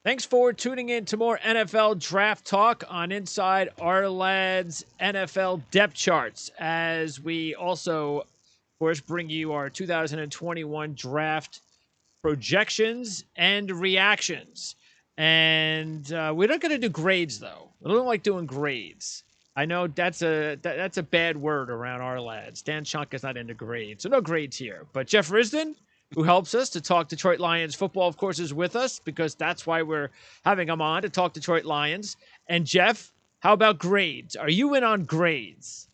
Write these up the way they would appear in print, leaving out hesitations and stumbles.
Thanks for tuning in to more NFL draft talk on Inside Ourlads NFL depth charts, as we also, of course, bring you our 2021 draft projections and reactions. And we're not going to do grades, though. I don't like doing grades. I know that's a bad word around our lads. Dan Chunk is not into grades, so no grades here. But Jeff Risdon, who helps us to talk Detroit Lions football, of course, is with us because that's why we're having him on to talk Detroit Lions. And Jeff, how about grades? Are you in on grades?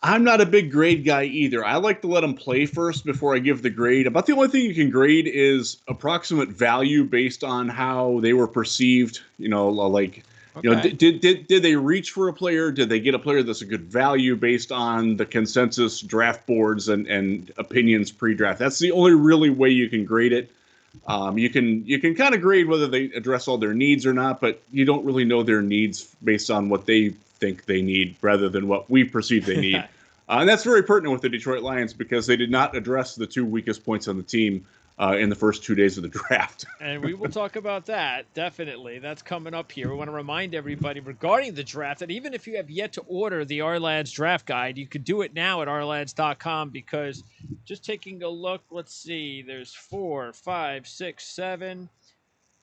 I'm not a big grade guy either. I like to let them play first before I give the grade. About the only thing you can grade is approximate value based on how they were perceived. Okay. Did they reach for a player? Did they get a player that's a good value based on the consensus draft boards and opinions pre-draft? That's the only really way you can grade it. You can kind of grade whether they address all their needs or not, but you don't really know their needs based on what they think they need rather than what we perceive they need. And that's very pertinent with the Detroit Lions because they did not address the two weakest points on the team in the first 2 days of the draft. And we will talk about that, definitely. That's coming up here. We want to remind everybody regarding the draft that even if you have yet to order the Ourlads draft guide, you could do it now at ourlads.com because just taking a look, let's see, there's 4, 5, 6, 7,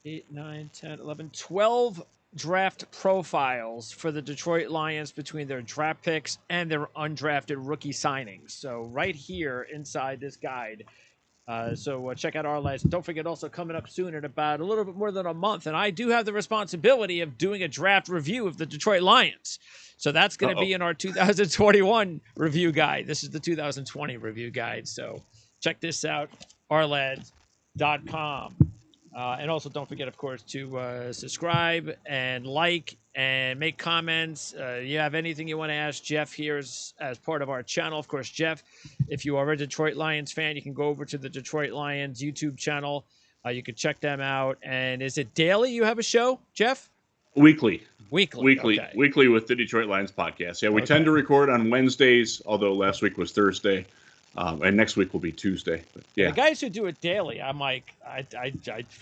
8, 9, 10, 11, 12 draft profiles for the Detroit Lions between their draft picks and their undrafted rookie signings. So right here inside this guide, so check out our list. Don't forget, also coming up soon in about a little bit more than a month, and I do have the responsibility of doing a draft review of the Detroit Lions. So that's going to be in our 2021 review guide. This is the 2020 review guide. So check this out, ourlads.com. And also don't forget, of course, to subscribe and like and make comments. You have anything you want to ask Jeff here as part of our channel. Of course, Jeff, if you are a Detroit Lions fan, you can go over to the Detroit Lions YouTube channel. You can check them out. And is it daily you have a show, Jeff? Weekly. Weekly. Okay. Weekly with the Detroit Lions podcast. Yeah, we tend to record on Wednesdays, although last week was Thursday. And next week will be Tuesday. But yeah, the guys who do it daily, I'm like, I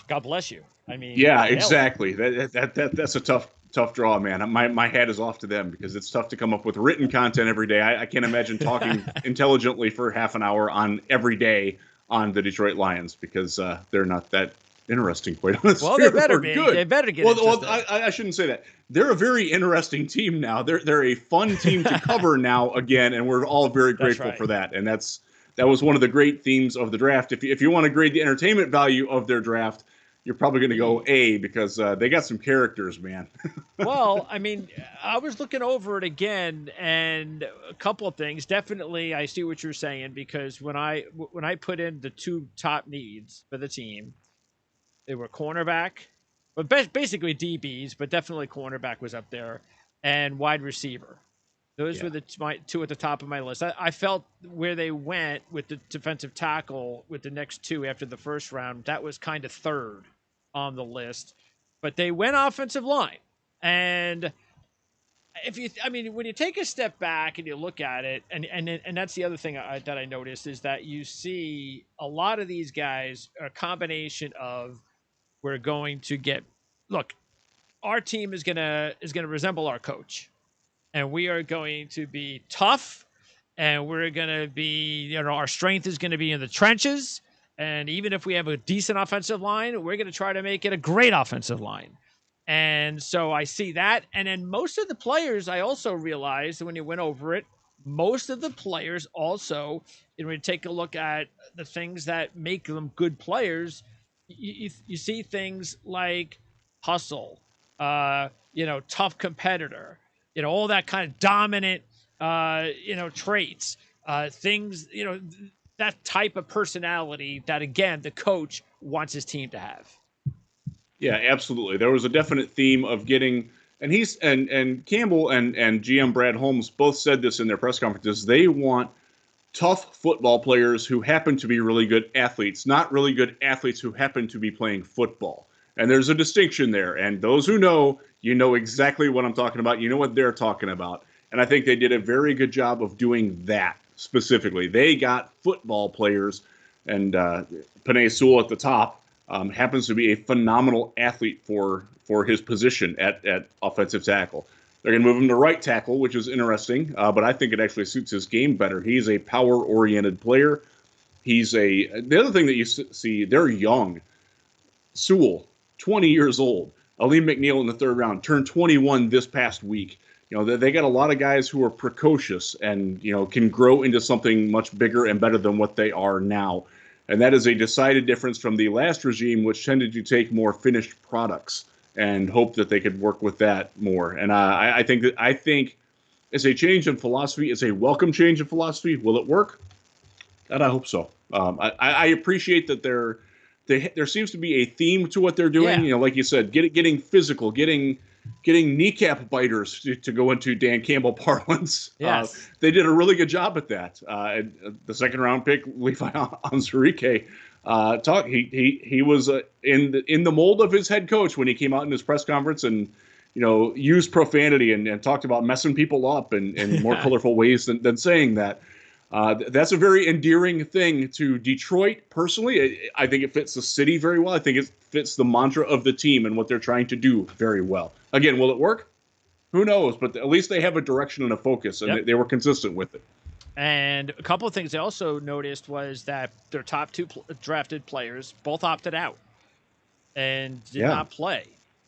God bless you. I mean, yeah, exactly. That's a tough draw, man. My hat is off to them because it's tough to come up with written content every day. I can't imagine talking intelligently for half an hour on every day on the Detroit Lions because they're not that interesting, quite honestly. Well, they better be. Good. They better get. Well, I shouldn't say that. They're a very interesting team now. They're a fun team to cover now again, and we're all very grateful for that. And that was one of the great themes of the draft. If you want to grade the entertainment value of their draft, you're probably going to go A because they got some characters, man. Well, I mean, I was looking over it again, and a couple of things. Definitely, I see what you're saying because when I put in the two top needs for the team, they were cornerback, but basically DBs, but definitely cornerback was up there, and wide receiver. Those were my two at the top of my list. I felt where they went with the defensive tackle with the next two after the first round, that was kind of third on the list. But they went offensive line. And when you take a step back and you look at it, and that's the other thing that I noticed is that you see a lot of these guys are a combination of we're going to get look, our team is gonna resemble our coach. And we are going to be tough, and we're going to be, our strength is going to be in the trenches. And even if we have a decent offensive line, we're going to try to make it a great offensive line. And so I see that. And then most of the players, I also realized when you went over it, most of the players also, when you take a look at the things that make them good players, you see things like hustle, tough competitor, all that kind of dominant, traits, things, that type of personality that, again, the coach wants his team to have. Yeah, absolutely. There was a definite theme of getting, and Campbell and GM Brad Holmes both said this in their press conferences. They want tough football players who happen to be really good athletes, not really good athletes who happen to be playing football. And there's a distinction there. And those who know, you know exactly what I'm talking about. You know what they're talking about. And I think they did a very good job of doing that specifically. They got football players, and Panay Sewell at the top happens to be a phenomenal athlete for his position at offensive tackle. They're going to move him to right tackle, which is interesting, but I think it actually suits his game better. He's a power-oriented player. The other thing that you see, they're young. Sewell, 20 years old. Aleem McNeil in the third round, turned 21 this past week. They got a lot of guys who are precocious and, can grow into something much bigger and better than what they are now. And that is a decided difference from the last regime, which tended to take more finished products and hope that they could work with that more. And I think it's a change in philosophy. It's a welcome change in philosophy. Will it work? And I hope so. I appreciate that there seems to be a theme to what they're doing. Yeah. Like you said, getting physical, getting kneecap biters to go into Dan Campbell parlance. Yes. They did a really good job at that. The second round pick, Levi Onwuzurike, he was in the mold of his head coach when he came out in his press conference and used profanity and talked about messing people up in more colorful ways than saying that. That's a very endearing thing to Detroit. Personally, I think it fits the city very well. I think it fits the mantra of the team and what they're trying to do very well. Again, will it work? Who knows? But at least they have a direction and a focus, and they were consistent with it. And a couple of things I also noticed was that their top two drafted players both opted out and did not play.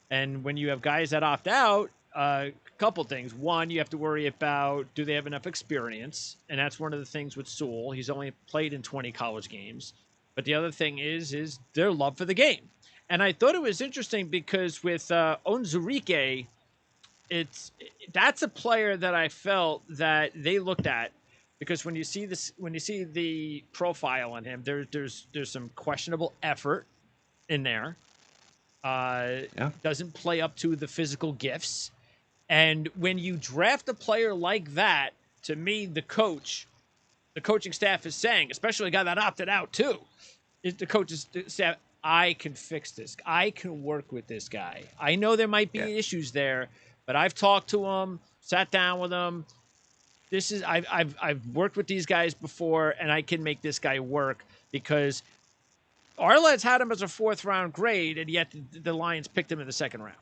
And when you have guys that opt out, a couple things. One, you have to worry about, do they have enough experience? And that's one of the things with Sewell. He's only played in 20 college games. But the other thing is their love for the game. And I thought it was interesting because with Onwuzurike, that's a player that I felt that they looked at, because when you see the profile on him, there's some questionable effort in there. Doesn't play up to the physical gifts. And when you draft a player like that, to me, the coaching staff is saying, especially a guy that opted out too, is the coach's staff, I can fix this. I can work with this guy. I know there might be issues there, but I've talked to him, sat down with him. I've worked with these guys before, and I can make this guy work, because Ourlads had him as a 4th round grade, and yet the Lions picked him in the 2nd round.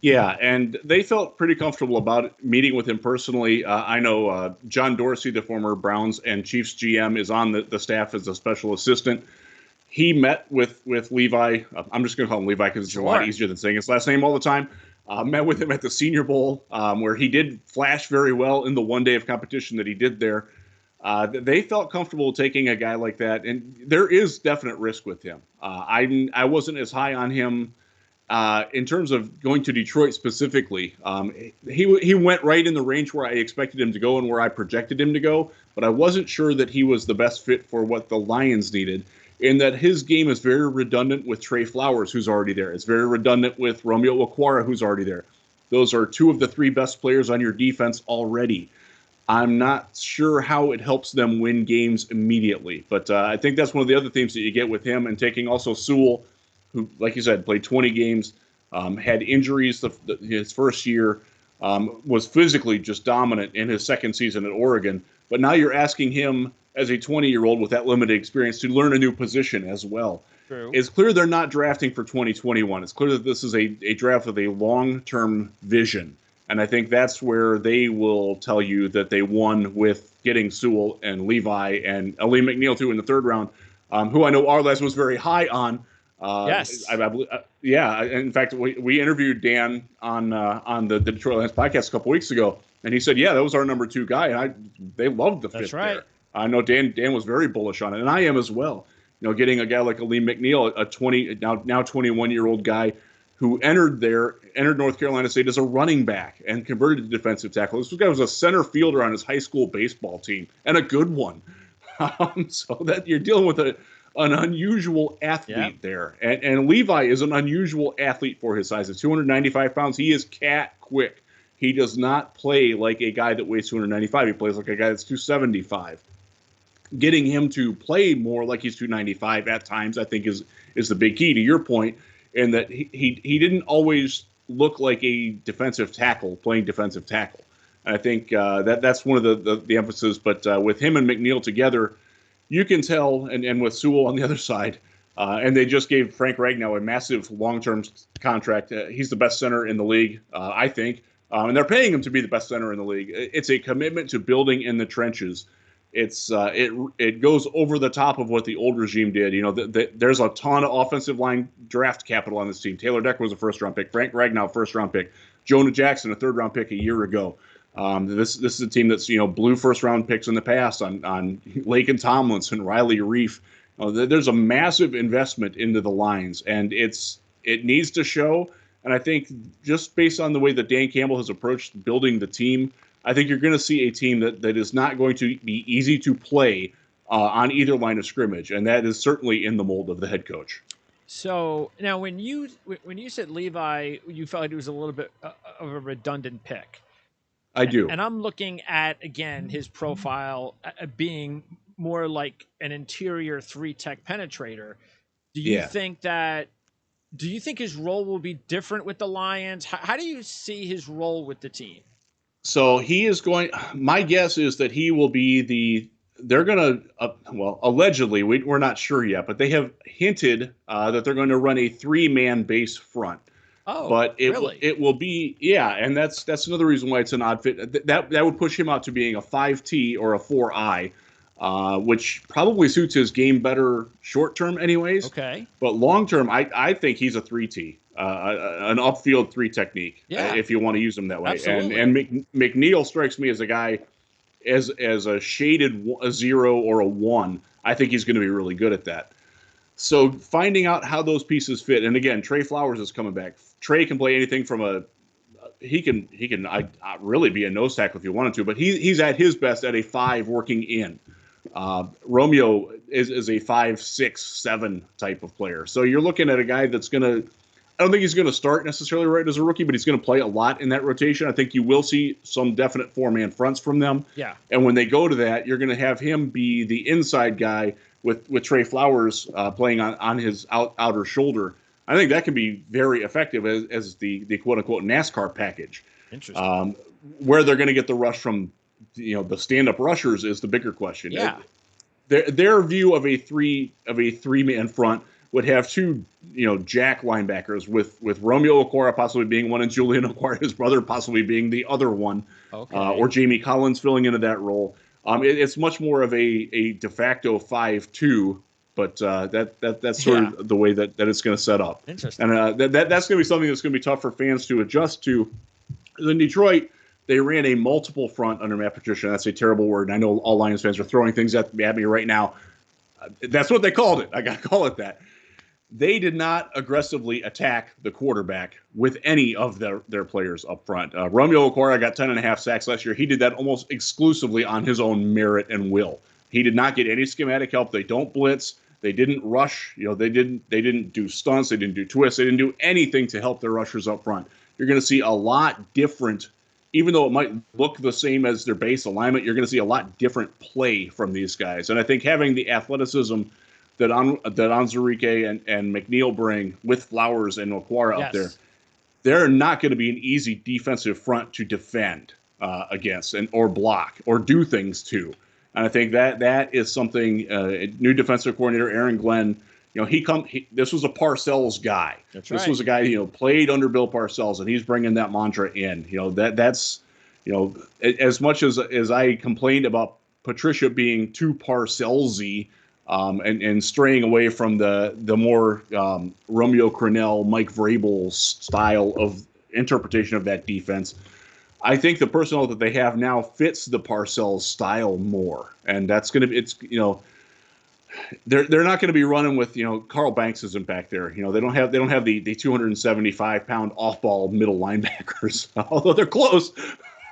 Yeah, and they felt pretty comfortable about meeting with him personally. I know John Dorsey, the former Browns and Chiefs GM, is on the staff as a special assistant. He met with Levi. I'm just going to call him Levi because it's a lot easier than saying his last name all the time. Met with him at the Senior Bowl, where he did flash very well in the one day of competition that he did there. They felt comfortable taking a guy like that, and there is definite risk with him. I wasn't as high on him in terms of going to Detroit specifically. He went right in the range where I expected him to go and where I projected him to go, but I wasn't sure that he was the best fit for what the Lions needed, in that his game is very redundant with Trey Flowers, who's already there. It's very redundant with Romeo Okwara, who's already there. Those are 2 of the 3 best players on your defense already. I'm not sure how it helps them win games immediately, but I think that's one of the other themes that you get with him, and taking also Sewell, who, like you said, played 20 games, had injuries his first year, was physically just dominant in his 2nd season at Oregon. But now you're asking him, as a 20-year-old with that limited experience, to learn a new position as well. True. It's clear they're not drafting for 2021. It's clear that this is a draft with a long-term vision. And I think that's where they will tell you that they won with getting Sewell and Levi and Aleem McNeil, too, in the 3rd round, who I know Ourlads was very high on. Yes. In fact, we interviewed Dan on the Detroit Lions podcast a couple weeks ago, and he said, that was our number 2 guy, and they loved the fit there. I know Dan was very bullish on it, and I am as well. Getting a guy like Aleem McNeil, a now 21-year-old guy who entered North Carolina State as a running back and converted to defensive tackle. This guy was a center fielder on his high school baseball team, and a good one. So that you're dealing with an unusual athlete there. And Levi is an unusual athlete for his size. At 295 pounds, he is cat quick. He does not play like a guy that weighs 295. He plays like a guy that's 275. Getting him to play more like he's 295 at times, I think, is the big key to your point, in that he didn't always look like a defensive tackle playing defensive tackle. And I think that's one of the emphasis. But with him and McNeil together, you can tell, and with Sewell on the other side, And they just gave Frank Ragnow a massive long-term contract. He's the best center in the league, I think. And they're paying him to be the best center in the league. It's a commitment to building in the trenches. It goes over the top of what the old regime did. There's a ton of offensive line draft capital on this team. Taylor Decker was a first-round pick. Frank Ragnow, first-round pick. Jonah Jackson, a third-round pick a year ago. This is a team that's blew first-round picks in the past on Laken Tomlinson, Riley Reif. There's a massive investment into the lines, and it needs to show. And I think just based on the way that Dan Campbell has approached building the team, I think you're going to see a team that is not going to be easy to play on either line of scrimmage, and that is certainly in the mold of the head coach. So now, when you said Levi, you felt like it was a little bit of a redundant pick. I do, and I'm looking at again his profile being more like an interior 3-tech penetrator. Do you think his role will be different with the Lions? How do you see his role with the team? So he is going. My guess is that he will be they're going to, allegedly, we're not sure yet, but they have hinted that they're going to run a 3-man base front. Oh, but really? It will be, and that's another reason why it's an odd fit. That would push him out to being a 5T or a 4I, which probably suits his game better short term, anyways. Okay. But long term, I think he's a 3T, an upfield 3 technique, if you want to use him that way. Absolutely. And McNeil strikes me as a guy as a shaded 0 or a 1. I think he's going to be really good at that. So finding out how those pieces fit, and again, Trey Flowers is coming back. Trey can play anything from he can really be a nose tackle if you wanted to, but he's at his best at a 5 working in. Romeo is a 5, 6, 7 type of player. So you're looking at a guy that's going to, I don't think he's going to start necessarily right as a rookie, but he's going to play a lot in that rotation. I think you will see some definite 4-man fronts from them. Yeah. And when they go to that, you're going to have him be the inside guy with Trey Flowers playing on his outer shoulder. I think that can be very effective as the quote-unquote NASCAR package. Interesting. Where they're going to get the rush from, the stand-up rushers is the bigger question. Yeah. Their view of a 3-man front would have 2, jack linebackers with Romeo Okwara possibly being one and Julian Okwara, his brother, possibly being the other one. Okay. Or Jamie Collins filling into that role. It's much more of a de facto 5-2, but that's sort of the way that it's going to set up. Interesting. And that's going to be something that's going to be tough for fans to adjust to. In Detroit, they ran a multiple front under Matt Patricia. That's a terrible word, and I know all Lions fans are throwing things at me right now. That's what they called it. I got to call it that. They did not aggressively attack the quarterback with any of their players up front. Romeo Okwara got 10.5 sacks last year. He did that almost exclusively on his own merit and will. He did not get any schematic help. They don't blitz. They didn't rush. They didn't do stunts. They didn't do twists. They didn't do anything to help their rushers up front. You're going to see a lot different, even though it might look the same as their base alignment, you're going to see a lot different play from these guys. And I think having the athleticism that Onwuzurike and McNeil bring with Flowers and Okwara up there, they're not going to be an easy defensive front to defend against or block or do things to. And I think that is something new defensive coordinator Aaron Glenn, this was a Parcells guy. This was a guy played under Bill Parcells, and he's bringing that mantra in. That's as much as I complained about Patricia being too Parcells-y, and straying away from the more Romeo Crennel, Mike Vrabel style of interpretation of that defense. I think the personnel that they have now fits the Parcells style more, and that's going to they're not going to be running with Carl Banks isn't back there. They don't have the 275-pound off-ball middle linebackers, although they're close.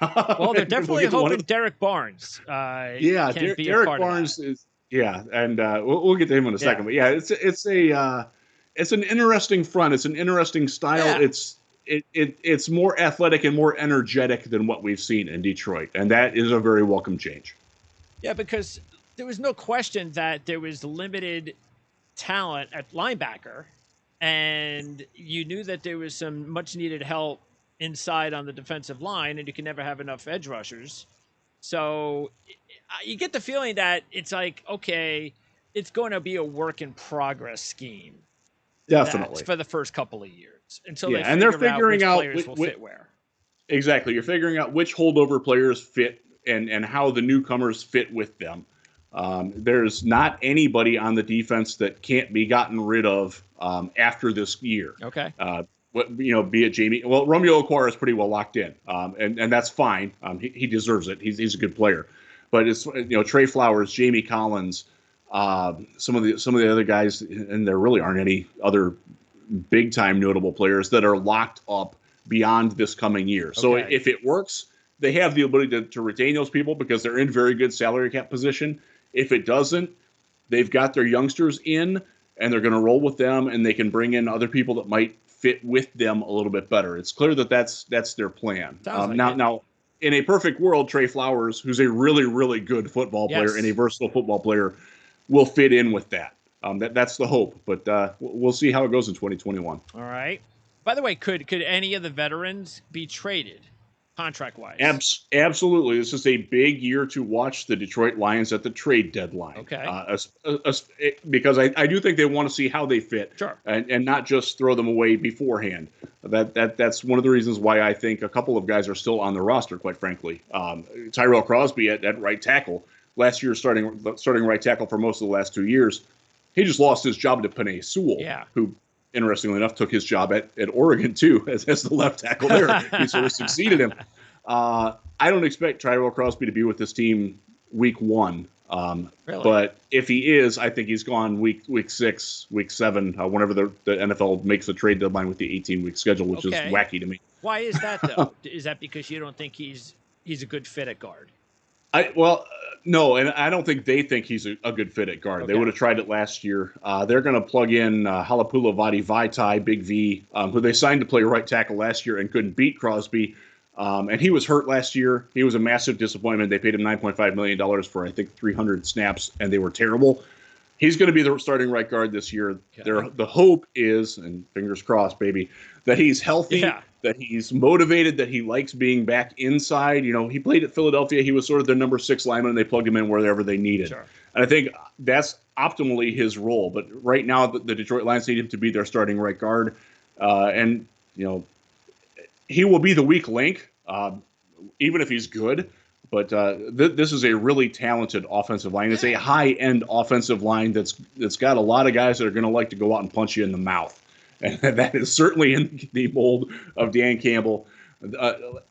Well, they're definitely hoping Derrick Barnes. Derrick Barnes is. Yeah, and we'll get to him in a second. But yeah, it's an interesting front. It's an interesting style. Yeah. It's more athletic and more energetic than what we've seen in Detroit, and that is a very welcome change. Yeah, because there was no question that there was limited talent at linebacker, and you knew that there was some much needed help inside on the defensive line, and you can never have enough edge rushers. So you get the feeling that it's like, okay, it's going to be a work in progress scheme. Definitely. That's for the first couple of years until Yeah, they and they're figure out figuring which out players will fit where. Exactly. You're figuring out which holdover players fit and how the newcomers fit with them. There's not anybody on the defense that can't be gotten rid of after this year. Okay. Be it Jamie. Well, Romeo Okwara is pretty well locked in, and that's fine. He deserves it. He's a good player. But it's Trey Flowers, Jamie Collins, some of the other guys, and there really aren't any other big time notable players that are locked up beyond this coming year. So if it works, they have the ability to retain those people because they're in very good salary cap position. If it doesn't, they've got their youngsters in and they're going to roll with them, and they can bring in other people that might fit with them a little bit better. It's clear that that's their plan. Now, in a perfect world, Trey Flowers, who's a really, really good football player and a versatile football player, will fit in with that. That's the hope, but we'll see how it goes in 2021. All right. By the way, could any of the veterans be traded contract-wise? Absolutely. This is a big year to watch the Detroit Lions at the trade deadline. Okay. Because I do think they want to see how they fit, sure, and not just throw them away beforehand. That's one of the reasons why I think a couple of guys are still on the roster, quite frankly. Tyrell Crosby at right tackle, last year starting right tackle for most of the last 2 years. He just lost his job to Penei Sewell, who, interestingly enough, took his job at Oregon, too, as the left tackle there. He sort of succeeded him. I don't expect Tyrell Crosby to be with this team week 1. Really? But if he is, I think he's gone week 6, week 7, whenever the NFL makes the trade deadline with the 18-week schedule, which is wacky to me. Why is that, though? Is that because you don't think he's a good fit at guard? No, and I don't think they think he's a good fit at guard. They would have tried it last year. They're going to plug in Halapula Vaitai, Big V, who they signed to play right tackle last year and couldn't beat Crosby. And he was hurt last year. He was a massive disappointment. They paid him $9.5 million for, I think, 300 snaps, and they were terrible. He's going to be the starting right guard this year. The hope is, and fingers crossed, baby, that he's healthy, that he's motivated, that he likes being back inside. He played at Philadelphia. He was sort of their number 6 lineman, and they plugged him in wherever they needed. Sure. And I think that's optimally his role. But right now, the Detroit Lions need him to be their starting right guard. He will be the weak link, even if he's good. But this is a really talented offensive line. It's a high-end offensive line that's got a lot of guys that are going to like to go out and punch you in the mouth. And that is certainly in the mold of Dan Campbell.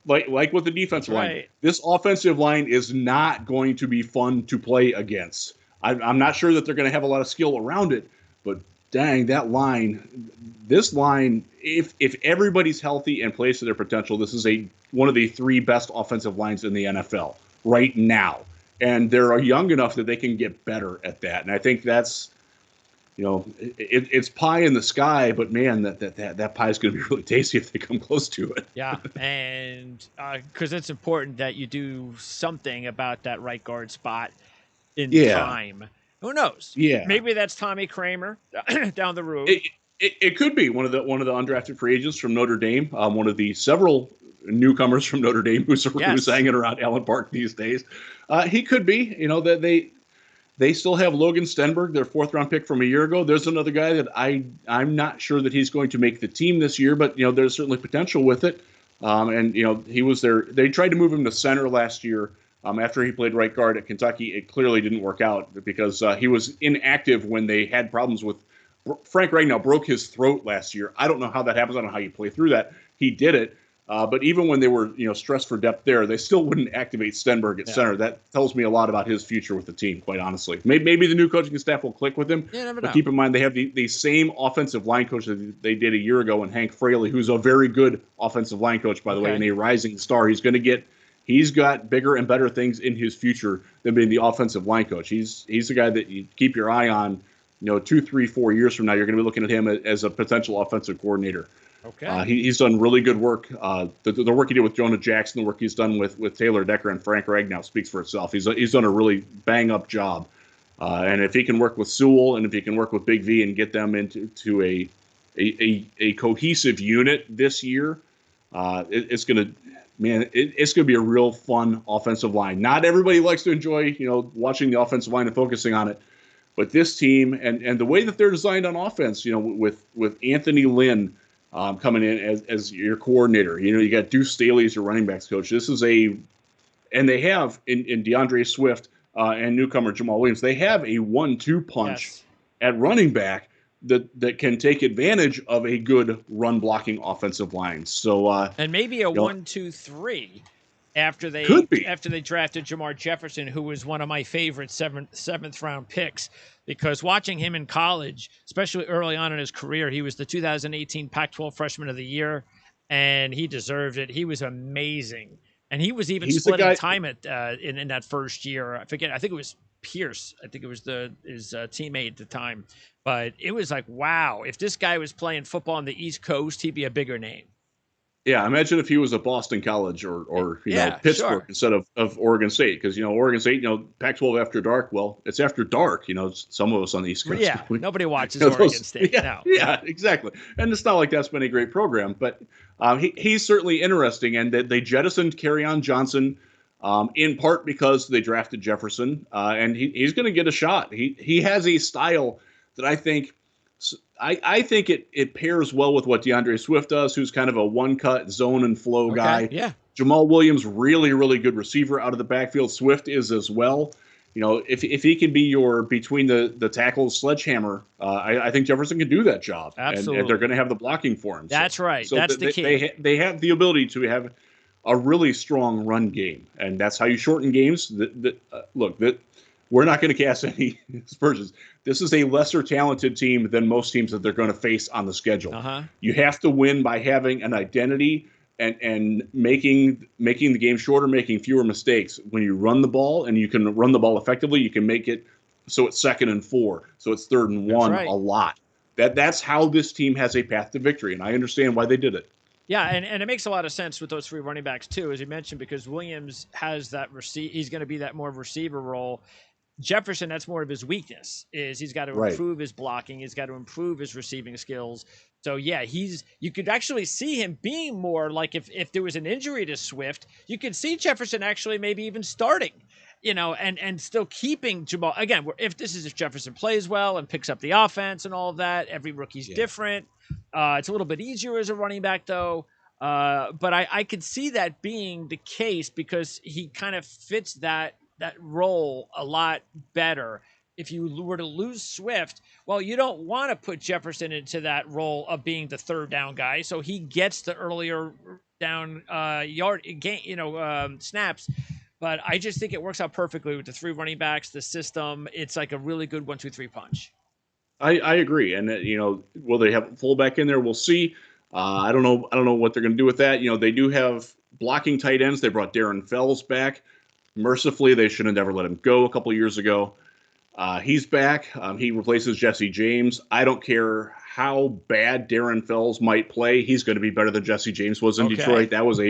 Like with the defensive line, this offensive line is not going to be fun to play against. I'm not sure that they're going to have a lot of skill around it, but dang, this line, if everybody's healthy and plays to their potential, this is one of the 3 best offensive lines in the NFL right now. And they're young enough that they can get better at that. And I think that's, it's pie in the sky, but man, that pie is going to be really tasty if they come close to it. Yeah, and because it's important that you do something about that right guard spot in time. Who knows? Yeah, maybe that's Tommy Kramer down the road. It could be one of the undrafted free agents from Notre Dame, one of the several newcomers from Notre Dame who's hanging around Allen Park these days. He could be. That they still have Logan Stenberg, their 4th-round pick from a year ago. There's another guy that I'm not sure that he's going to make the team this year, but there's certainly potential with it. He was there. They tried to move him to center last year. After he played right guard at Kentucky, it clearly didn't work out because he was inactive when they had problems with Frank Ragnow broke his throat last year. I don't know how that happens. I don't know how you play through that. He did it. But even when they were, stressed for depth there, they still wouldn't activate Stenberg at center. That tells me a lot about his future with the team, quite honestly. Maybe the new coaching staff will click with him. But keep in mind, they have the same offensive line coach that they did a year ago in Hank Fraley, who's a very good offensive line coach, by the way, and a rising star. He's got bigger and better things in his future than being the offensive line coach. He's the guy that you keep your eye on. 2, 3, 4 years from now, you're going to be looking at him as a potential offensive coordinator. Okay. He's done really good work. The work he did with Jonah Jackson, the work he's done with Taylor Decker and Frank Ragnow speaks for itself. He's done a really bang-up job. And if he can work with Sewell and if he can work with Big V and get them into a cohesive unit this year, it's going to be a real fun offensive line. Not everybody likes to enjoy, watching the offensive line and focusing on it. But this team and the way that they're designed on offense, with Anthony Lynn coming in as your coordinator, you got Deuce Staley as your running backs coach. And they have in DeAndre Swift and newcomer Jamal Williams, they have a 1-2 punch Yes. at running back that can take advantage of a good run blocking offensive line. So And maybe a 1-2-3 after could be. they drafted Jamar Jefferson, who was one of my favorite seventh round picks, because watching him in college, especially early on in his career, he was the 2018 Pac-12 Freshman of the Year, and he deserved it. He was amazing, and he was even He's the splitting guy. time in that first year. I forget. I think it was Pierce. I think it was his teammate at the time. But it was like, wow, if this guy was playing football on the East Coast, he'd be a bigger name. Yeah, imagine if he was at Boston College or Pittsburgh sure. instead of Oregon State, because Oregon State, Pac-12 after dark. Well, it's after dark. Some of us on the East Coast. Yeah, nobody watches Oregon State. Yeah, No. yeah, exactly. And it's not like that's been a great program, but he's certainly interesting. And they jettisoned Kerryon Johnson in part because they drafted Jefferson, and he's going to get a shot. He has a style that I think it pairs well with what DeAndre Swift does, who's kind of a one-cut zone and flow guy. Yeah. Jamal Williams, really, really good receiver out of the backfield. Swift is as well. If he can be your between the tackles sledgehammer, I think Jefferson can do that job. Absolutely. And they're going to have the blocking for him. That's right. So that's the key. They have the ability to have a really strong run game, and that's how you shorten games. We're not going to cast any aspersions. This is a lesser talented team than most teams that they're going to face on the schedule. You have to win by having an identity and making the game shorter, making fewer mistakes. When you run the ball and you can run the ball effectively, you can make it so it's 2nd and 4, so it's 3rd and 1 a lot. That's how this team has a path to victory, and I understand why they did it. Yeah, and it makes a lot of sense with those 3 running backs too, as you mentioned, because Williams has that he's going to be that more receiver role. Jefferson, that's more of his weakness, is he's got to improve his blocking. He's got to improve his receiving skills. So, yeah, you could actually see him being more like if there was an injury to Swift, you could see Jefferson actually maybe even starting, and still keeping Jamal. Again, if Jefferson plays well and picks up the offense and all of that, every rookie's different. It's a little bit easier as a running back, though. But I could see that being the case because he kind of fits that role a lot better. If you were to lose Swift, well, you don't want to put Jefferson into that role of being the 3rd down guy, so he gets the earlier down snaps. But I just think it works out perfectly with the 3 running backs, the system. It's like a really good 1-2-3 punch. I agree, and will they have a fullback in there? We'll see. I don't know what they're going to do with that. They do have blocking tight ends. They brought Darren Fells back. Mercifully, they should have never let him go a couple of years ago. He's back. He replaces Jesse James. I don't care how bad Darren Fells might play. He's going to be better than Jesse James was in Detroit. That was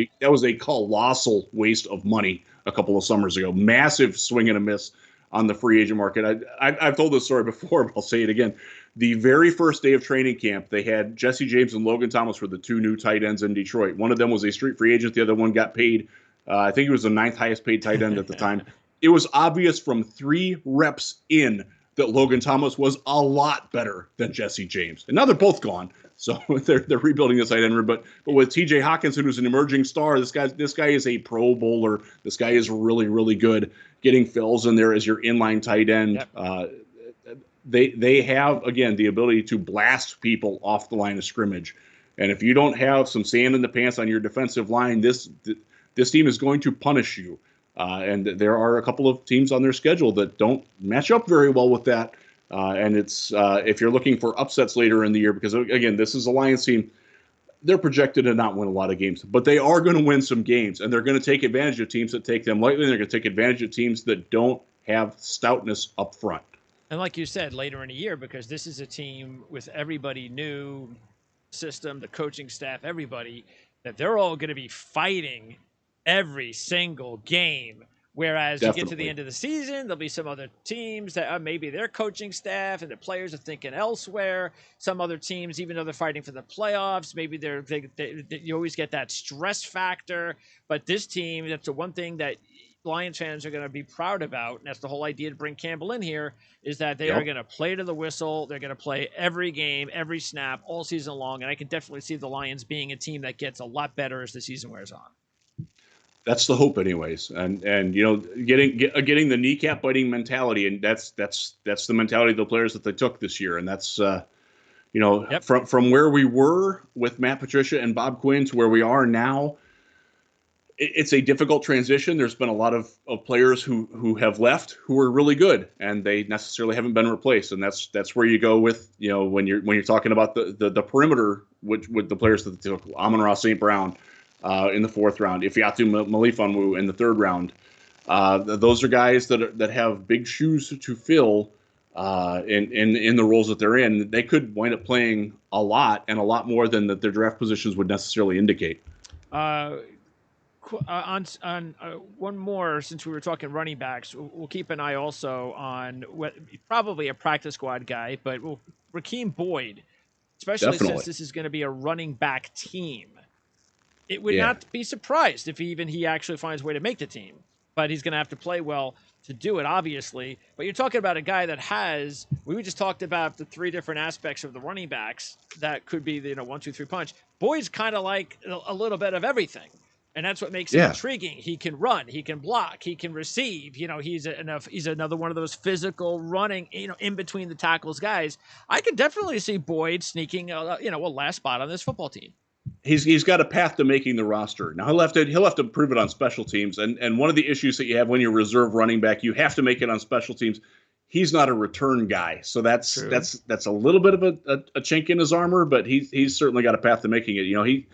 a colossal waste of money a couple of summers ago. Massive swing and a miss on the free agent market. I've told this story before, but I'll say it again. The very first day of training camp, they had Jesse James and Logan Thomas were the 2 new tight ends in Detroit. One of them was a street free agent. The other one got paid. I think he was the 9th highest paid tight end at the time. It was obvious from 3 reps in that Logan Thomas was a lot better than Jesse James. And now they're both gone, so they're rebuilding this tight end room. But with T.J. Hawkinson, who's an emerging star, this guy is a Pro Bowler. This guy is really, really good. Getting Fells in there as your inline tight end. Yep. They have, again, the ability to blast people off the line of scrimmage. And if you don't have some sand in the pants on your defensive line, this team is going to punish you. And there are a couple of teams on their schedule that don't match up very well with that. And it's if you're looking for upsets later in the year, because, again, this is a Lions team, they're projected to not win a lot of games. But they are going to win some games, and they're going to take advantage of teams that take them lightly, and they're going to take advantage of teams that don't have stoutness up front. And like you said, later in the year, because this is a team with everybody new, system, the coaching staff, everybody, that they're all going to be fighting every single game. Whereas you get to the end of the season, there'll be some other teams that maybe their coaching staff and the players are thinking elsewhere. Some other teams, even though they're fighting for the playoffs, maybe you always get that stress factor. But this team, that's the one thing that Lions fans are going to be proud about, and that's the whole idea to bring Campbell in here, is that they Yep. are going to play to the whistle. They're going to play every game, every snap, all season long, and I can definitely see the Lions being a team that gets a lot better as the season wears on. That's the hope, anyways. And getting the kneecap biting mentality, and that's the mentality of the players that they took this year, and that's Yep. from where we were with Matt Patricia and Bob Quinn to where we are now. It's a difficult transition. There's been a lot of players who have left who are really good, and they necessarily haven't been replaced. And that's where you go with when you're talking about the perimeter with the players that they took. Amon-Ra St. Brown in the 4th round, Ifeatu Melifonwu in the 3rd round. Those are guys that have big shoes to fill in the roles that they're in. They could wind up playing a lot and a lot more than that their draft positions would necessarily indicate. On one more, since we were talking running backs, we'll keep an eye also on probably a practice squad guy, but Rakeem Boyd, especially since this is going to be a running back team. It would not be surprised if he actually finds a way to make the team, but he's going to have to play well to do it, obviously. But you're talking about a guy that we just talked about the 3 different aspects of the running backs that could be the 1, 2, 3 punch. Boyd's kind of like a little bit of everything. And that's what makes him intriguing. He can run, he can block, he can receive. He's another one of those physical running, in between the tackles guys. I could definitely see Boyd sneaking, a last spot on this football team. He's got a path to making the roster. Now he'll have to prove it on special teams. And one of the issues that you have when you're reserve running back, you have to make it on special teams. He's not a return guy, so that's a little bit of a chink in his armor. But he's certainly got a path to making it.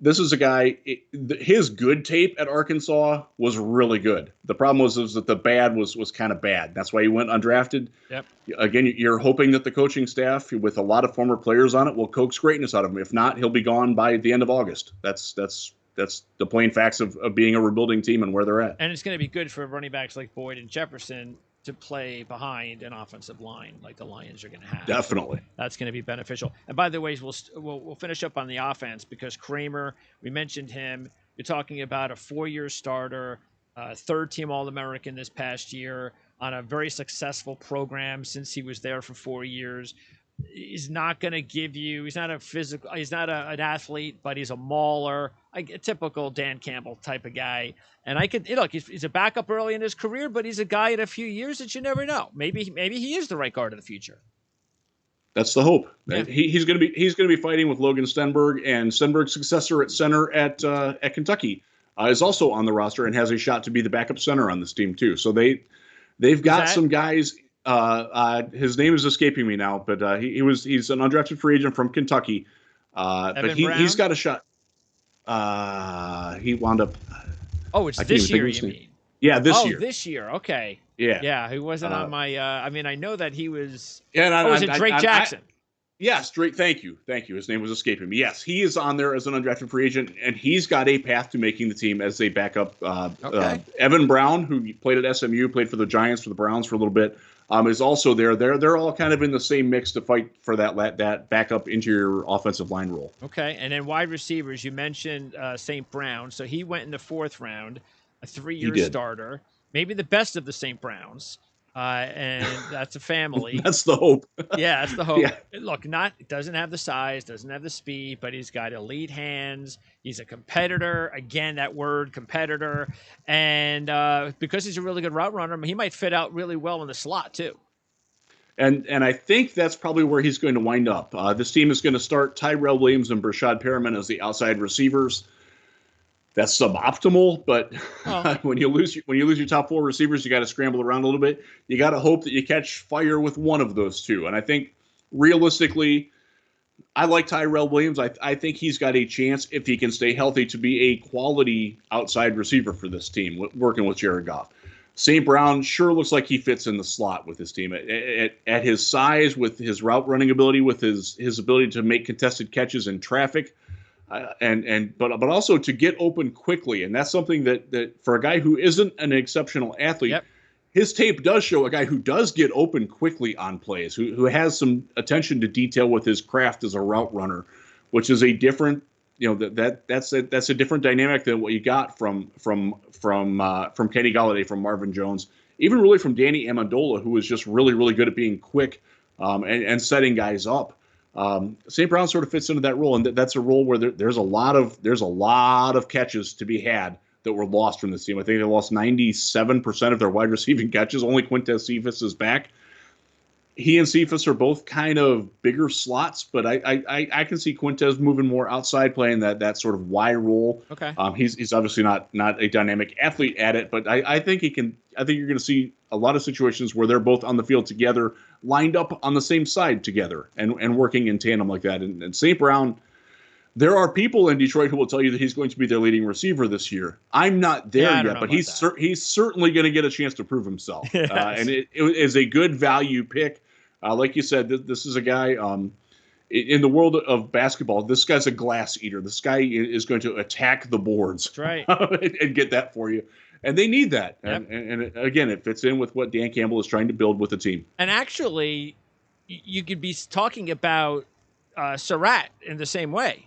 This is a guy, his good tape at Arkansas was really good. The problem was that the bad was kind of bad. That's why he went undrafted. Yep. Again, you're hoping that the coaching staff, with a lot of former players on it, will coax greatness out of him. If not, he'll be gone by the end of August. That's the plain facts of being a rebuilding team and where they're at. And it's going to be good for running backs like Boyd and Jefferson to play behind an offensive line like the Lions are going to have. Definitely. So that's going to be beneficial. And by the way, we'll finish up on the offense because Kramer, we mentioned him. You're talking about a 4-year starter, 3rd-team All-American this past year on a very successful program since he was there for 4 years. He's not going to give you – he's not an athlete, but he's a mauler, a typical Dan Campbell type of guy. And he's a backup early in his career, but he's a guy in a few years that you never know. Maybe he is the right guard of the future. That's the hope. Yeah. He's going to be fighting with Logan Stenberg, and Stenberg's successor at center at Kentucky is also on the roster and has a shot to be the backup center on this team too. So they've got some guys. His name is escaping me now, but he's an undrafted free agent from Kentucky. But he's got a shot. He wound up. Oh, it's this year, you mean? Yeah, this year. Oh, this year. Okay. Yeah. Yeah, he wasn't on my. I know that he was. Yeah, was it Drake Jackson? Yes, Drake. Thank you. His name was escaping me. Yes, he is on there as an undrafted free agent, and he's got a path to making the team as a backup. Evan Brown, who played at SMU, played for the Giants, for the Browns for a little bit, is also there. They're all kind of in the same mix to fight for that backup interior offensive line role. Okay, and then wide receivers, you mentioned St. Brown. So he went in the 4th round, a 3-year starter, maybe the best of the St. Browns. And that's a family. That's the hope. Yeah, that's the hope. Yeah. Look, doesn't have the size, doesn't have the speed, but he's got elite hands. He's a competitor. Again, that word, competitor. And because he's a really good route runner, he might fit out really well in the slot too. And I think that's probably where he's going to wind up. This team is going to start Tyrell Williams and Brashad Perriman as the outside receivers. That's suboptimal, but when you lose your top 4 receivers, you got to scramble around a little bit. You got to hope that you catch fire with one of those 2. And I think realistically, I like Tyrell Williams. I think he's got a chance, if he can stay healthy, to be a quality outside receiver for this team, working with Jared Goff. St. Brown sure looks like he fits in the slot with his team at his size, with his route running ability, with his ability to make contested catches in traffic. But also to get open quickly, and that's something that for a guy who isn't an exceptional athlete, his tape does show a guy who does get open quickly on plays, who has some attention to detail with his craft as a route runner, which is a different that's a different dynamic than what you got from Kenny Galladay, from Marvin Jones, even really from Danny Amendola, who was just really really good at being quick and setting guys up. St. Brown sort of fits into that role, and that's a role where there's a lot of catches to be had that were lost from this team. I think they lost 97% of their wide receiving catches. Only Quintez Cephas is back. He and Cephas are both kind of bigger slots, but I can see Quintez moving more outside, playing that sort of Y role. Okay. He's obviously not a dynamic athlete at it, but I think he can. I think you're going to see a lot of situations where they're both on the field together, lined up on the same side together, and working in tandem like that. And St. Brown, there are people in Detroit who will tell you that he's going to be their leading receiver this year. I'm not there yet, but he's certainly going to get a chance to prove himself. Yes. And it is a good value pick. Like you said, this is a guy in the world of basketball. This guy's a glass eater. This guy is going to attack the boards. That's right. And get that for you. And they need that. Yep. And again, it fits in with what Dan Campbell is trying to build with the team. And actually, you could be talking about Surratt in the same way.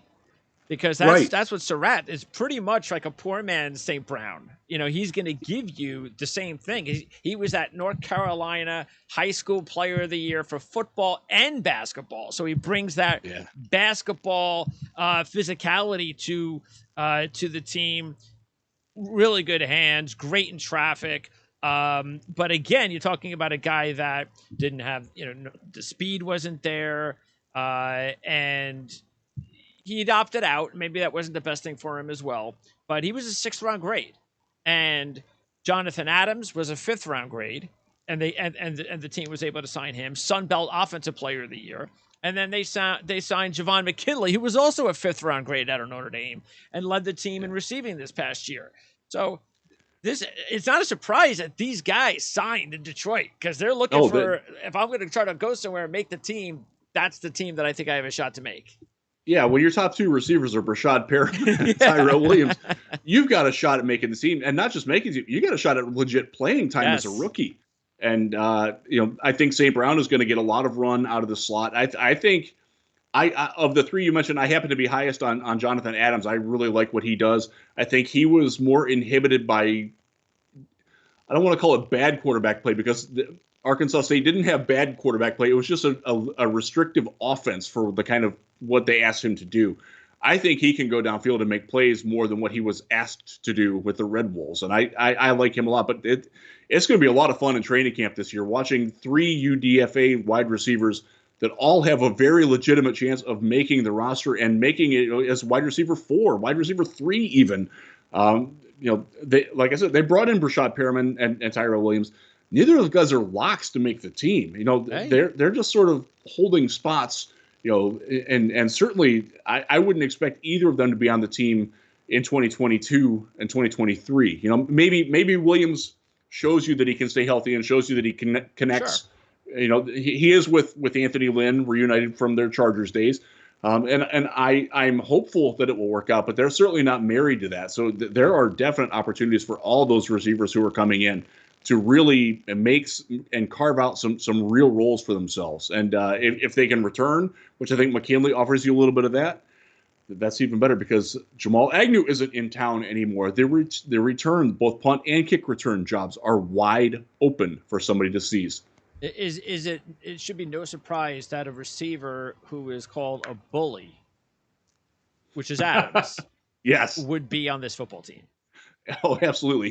Because that's what Surratt is, pretty much like a poor man's St. Brown. He's going to give you the same thing. He was at North Carolina High School Player of the Year for football and basketball. So he brings that basketball physicality to the team. Really good hands, great in traffic. But again, you're talking about a guy that didn't have, the speed wasn't there, and he opted out. Maybe that wasn't the best thing for him as well. But he was a 6th-round grade, and Jonathan Adams was a 5th-round grade, and the team was able to sign him. Sun Belt Offensive Player of the Year, and then they signed Javon McKinley, who was also a 5th-round grade out of Notre Dame, and led the team in receiving this past year. So it's not a surprise that these guys signed in Detroit, because they're looking for. If I'm going to try to go somewhere and make the team, that's the team that I think I have a shot to make. Yeah, when your top 2 receivers are Brashad Perriman and Tyrell Williams, you've got a shot at making the team, and not just making it, you got a shot at legit playing time as a rookie. And I think St. Brown is going to get a lot of run out of the slot. I think of the 3 you mentioned, I happen to be highest on Jonathan Adams. I really like what he does. I think he was more inhibited by, I don't want to call it bad quarterback play, because Arkansas State didn't have bad quarterback play. It was just a restrictive offense for the kind of what they asked him to do. I think he can go downfield and make plays more than what he was asked to do with the Red Wolves. And I like him a lot, but it's going to be a lot of fun in training camp this year, watching 3 UDFA wide receivers that all have a very legitimate chance of making the roster and making it as wide receiver 4, wide receiver 3 even. Like I said, they brought in Brashad Perriman and Tyrell Williams. Neither of those guys are locks to make the team. They're just sort of holding spots. And certainly I wouldn't expect either of them to be on the team in 2022 and 2023. Maybe Williams shows you that he can stay healthy and shows you that he connects. Sure. He is with Anthony Lynn, reunited from their Chargers days. And I'm hopeful that it will work out, but they're certainly not married to that. So there are definite opportunities for all those receivers who are coming in to really make and carve out some real roles for themselves. And if they can return, which I think McKinley offers you a little bit of that's even better, because Jamal Agnew isn't in town anymore. The return, both punt and kick return jobs are wide open for somebody to seize. It should be no surprise that a receiver who is called a bully, which is Adams, yes, would be on this football team. Oh, absolutely.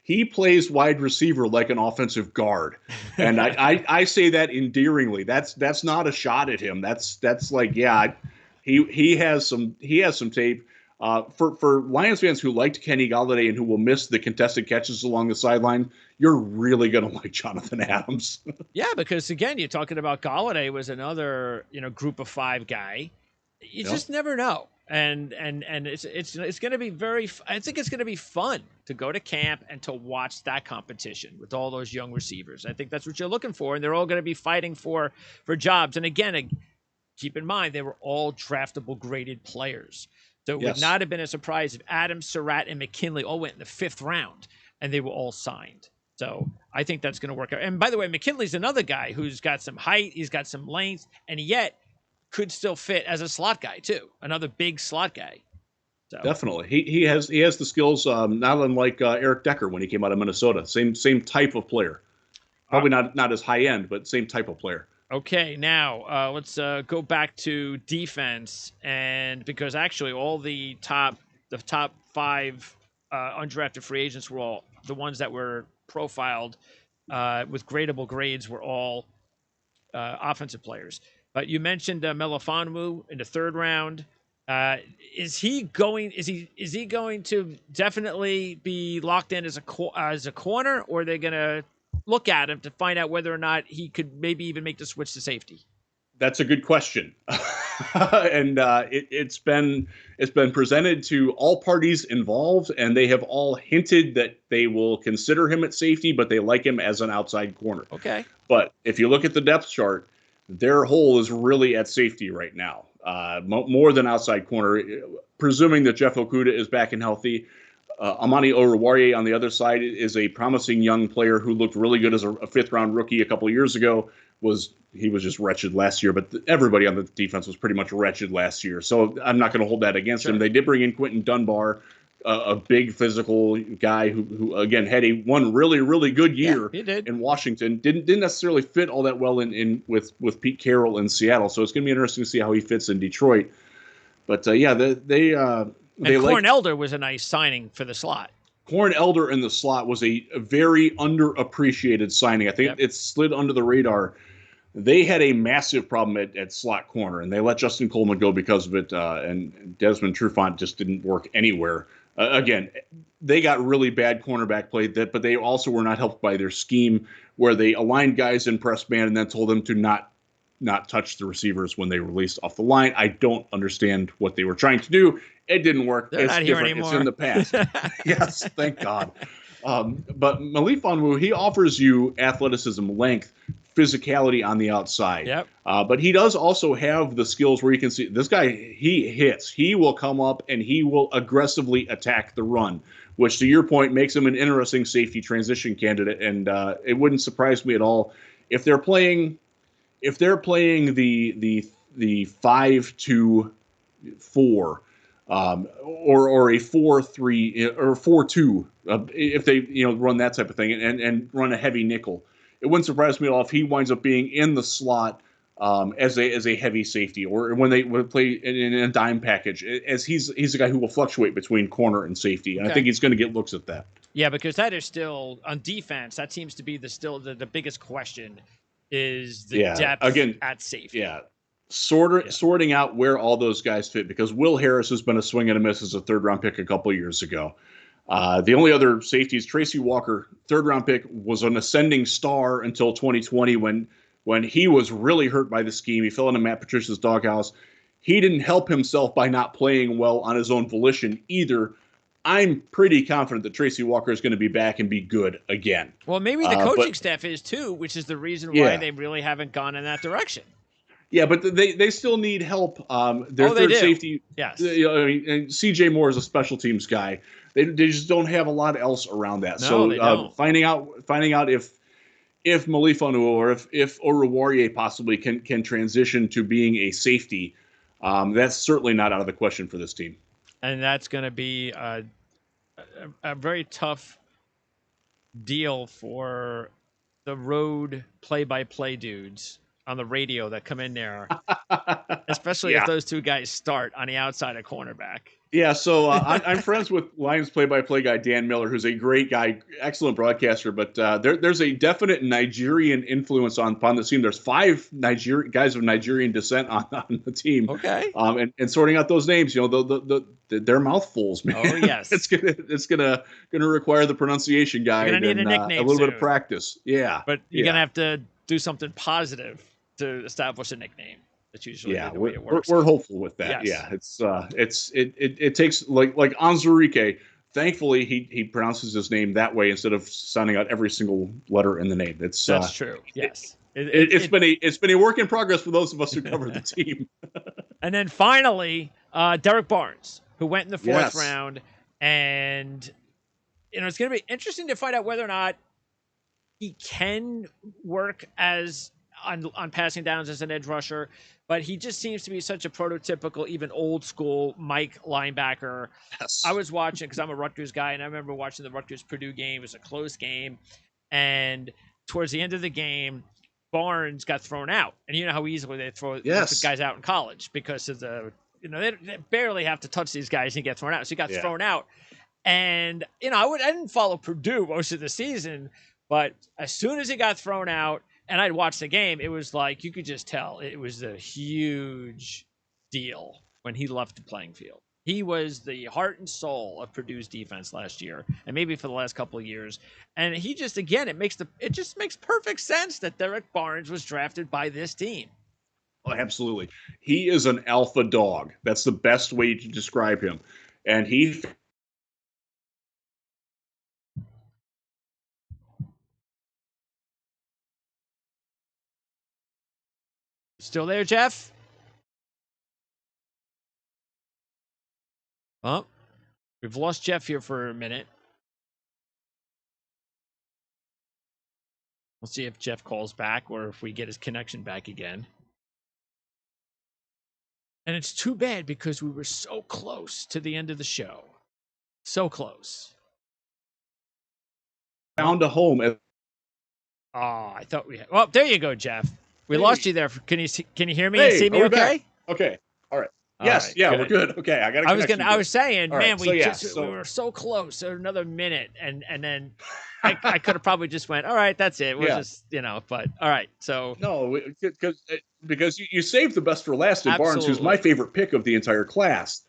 He plays wide receiver like an offensive guard, and I say that endearingly. That's not a shot at him. That's like, yeah, he has some tape. For Lions fans who liked Kenny Galladay and who will miss the contested catches along the sideline, you're really going to like Jonathan Adams. Yeah, because again, you're talking about Galladay was another group of 5 guy. You just never know. And it's going to be I think it's going to be fun to go to camp and to watch that competition with all those young receivers. I think that's what you're looking for, and they're all going to be fighting for jobs. And again, keep in mind, they were all draftable graded players. So it would not have been a surprise if Adams, Surratt, and McKinley all went in the 5th round and they were all signed. So I think that's going to work out. And by the way, McKinley's another guy who's got some height, he's got some length, and yet could still fit as a slot guy too, another big slot guy. So. Definitely, he has the skills, not unlike Eric Decker when he came out of Minnesota. Same type of player, probably not as high end, but same type of player. Okay, now let's go back to defense, and because actually all the top 5 undrafted free agents were all the ones that were profiled with gradable grades were all offensive players. But you mentioned Melifonwu in the 3rd round. Is he going to definitely be locked in as a corner, or are they going to look at him to find out whether or not he could maybe even make the switch to safety? That's a good question, and it's been presented to all parties involved, and they have all hinted that they will consider him at safety, but they like him as an outside corner. Okay. But if you look at the depth chart, their hole is really at safety right now, more than outside corner. Presuming that Jeff Okudah is back and healthy, Amani Oruwariye on the other side is a promising young player who looked really good as a 5th-round rookie a couple of years ago. He was just wretched last year, but everybody on the defense was pretty much wretched last year. So I'm not going to hold that against him. They did bring in Quentin Dunbar, a big physical guy who again had one really, really good year in Washington. Didn't necessarily fit all that well with Pete Carroll in Seattle. So it's going to be interesting to see how he fits in Detroit. But they Corn Elder was a nice signing for the slot. Corn Elder in the slot was a very underappreciated signing. I think it slid under the radar. They had a massive problem at slot corner, and they let Justin Coleman go because of it, and Desmond Trufant just didn't work anywhere. Again, they got really bad cornerback play, but they also were not helped by their scheme, where they aligned guys in press man and then told them to not touch the receivers when they released off the line. I don't understand what they were trying to do. It didn't work. They're not here anymore. It's in the past. Yes, thank God. But Melifonwu, he offers you athleticism, length, physicality on the outside. Yep. But he does also have the skills where you can see this guy, he hits. He will come up and he will aggressively attack the run, which to your point makes him an interesting safety transition candidate. And it wouldn't surprise me at all if they're playing the 5-2-4 or a 4-3 or 4-2 if they run that type of thing and run a heavy nickel. It wouldn't surprise me at all if he winds up being in the slot as a heavy safety, or when they would play in a dime package, as he's a guy who will fluctuate between corner and safety. And I think he's going to get looks at that. Yeah, because that is still on defense. That seems to be the biggest question is the depth at safety. Yeah. Sorting out where all those guys fit, because Will Harris has been a swing and a miss as a 3rd-round pick a couple of years ago. The only other safety is Tracy Walker, 3rd-round pick, was an ascending star until 2020 when he was really hurt by the scheme. He fell into Matt Patricia's doghouse. He didn't help himself by not playing well on his own volition either. I'm pretty confident that Tracy Walker is going to be back and be good again. Well, maybe the coaching staff is too, which is the reason why they really haven't gone in that direction. Yeah, but they still need help. Their third safety, yes. And C.J. Moore is a special teams guy. They just don't have a lot else around that. No, they don't. Finding out if Melifonwu or if Oruwariye possibly can transition to being a safety, that's certainly not out of the question for this team. And that's going to be a very tough deal for the road play-by-play dudes on the radio that come in there, especially if those two guys start on the outside of cornerback. Yeah, so I'm friends with Lions play-by-play guy Dan Miller, who's a great guy, excellent broadcaster, but there's a definite Nigerian influence upon the team. There's 5 guys of Nigerian descent on the team. Okay. And sorting out those names, they're mouthfuls, man. Oh yes. it's gonna require the pronunciation guide and a little bit of practice. Yeah. But you're gonna have to do something positive to establish a nickname. That's usually the way it works. We're hopeful with that. Yes. Yeah, it takes like Anzurike. Thankfully, he pronounces his name that way instead of sounding out every single letter in the name. That's true. Yes, it's been a work in progress for those of us who cover the team. And then finally, Derrick Barnes, who went in the 4th round, and it's going to be interesting to find out whether or not he can work as on passing downs as an edge rusher. but he just seems to be such a prototypical, even old school Mike linebacker. I Yes. was watching because I'm a Rutgers guy, and I remember watching the Rutgers Purdue game. It was a close game, and towards the end of the game, Barnes got thrown out, and you know how easily they throw Yes. guys out in college because of the they barely have to touch these guys and get thrown out. So he got Yeah. thrown out, and I didn't follow Purdue most of the season, but as soon as he got thrown out, and I'd watched the game, it was like you could just tell it was a huge deal when he left the playing field. He was the heart and soul of Purdue's defense last year, and maybe for the last couple of years. And he just, again, it just makes perfect sense that Derrick Barnes was drafted by this team. Oh, absolutely. He is an alpha dog. That's the best way to describe him. And he Still there, Jeff? Oh, we've lost Jeff here for a minute. We'll see if Jeff calls back or if we get his connection back again. And it's too bad because we were so close to the end of the show. So close. found a home. Oh, I thought we had. Well, there you go, Jeff. We lost you there. Can you hear me and Hey, see me are we okay? back? Okay. All right. All Yes. right, Yeah, good. we're good. Okay. I got a I was connection I was saying, All man, right, we were so close. So another minute, and then I could have probably just went, all right, that's it. We'll just but all right. So no, because you saved the best for last in Barnes, who's my favorite pick of the entire class.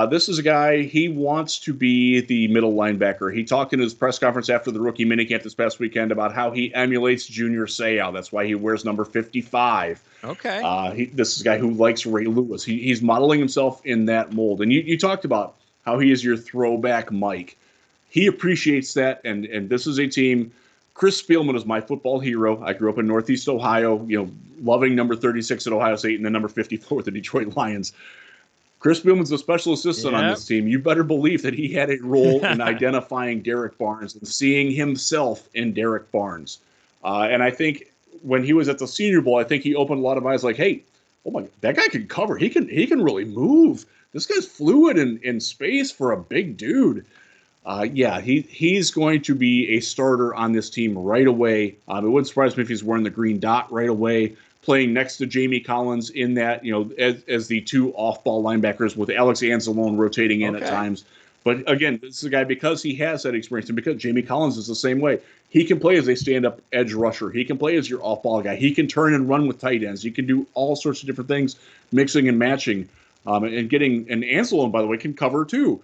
This is a guy, he wants to be the middle linebacker. He talked in his press conference after the rookie minicamp this past weekend about how he emulates Junior Seau. That's why he wears number 55. okay. This is a guy who likes Ray Lewis. He's modeling himself in that mold. And you talked about how he is your throwback Mike. He appreciates that, and this is a team. Chris Spielman is my football hero. I grew up in Northeast Ohio, loving number 36 at Ohio State and then number 54 with the Detroit Lions. Chris Spielman's a special assistant on this team. You better believe that he had a role in identifying Derrick Barnes and seeing himself in Derrick Barnes. And I think when he was at the Senior Bowl, I think he opened a lot of eyes like, hey, oh my, that guy can cover. He can really move. This guy's fluid in space for a big dude. He's going to be a starter on this team right away. It wouldn't surprise me if he's wearing the green dot right away, playing next to Jamie Collins in that, as the two off-ball linebackers with Alex Anzalone rotating in at times. But again, this is a guy, because he has that experience and because Jamie Collins is the same way, he can play as a stand-up edge rusher. He can play as your off-ball guy. He can turn and run with tight ends. He can do all sorts of different things, mixing and matching. And Anzalone, by the way, can cover too.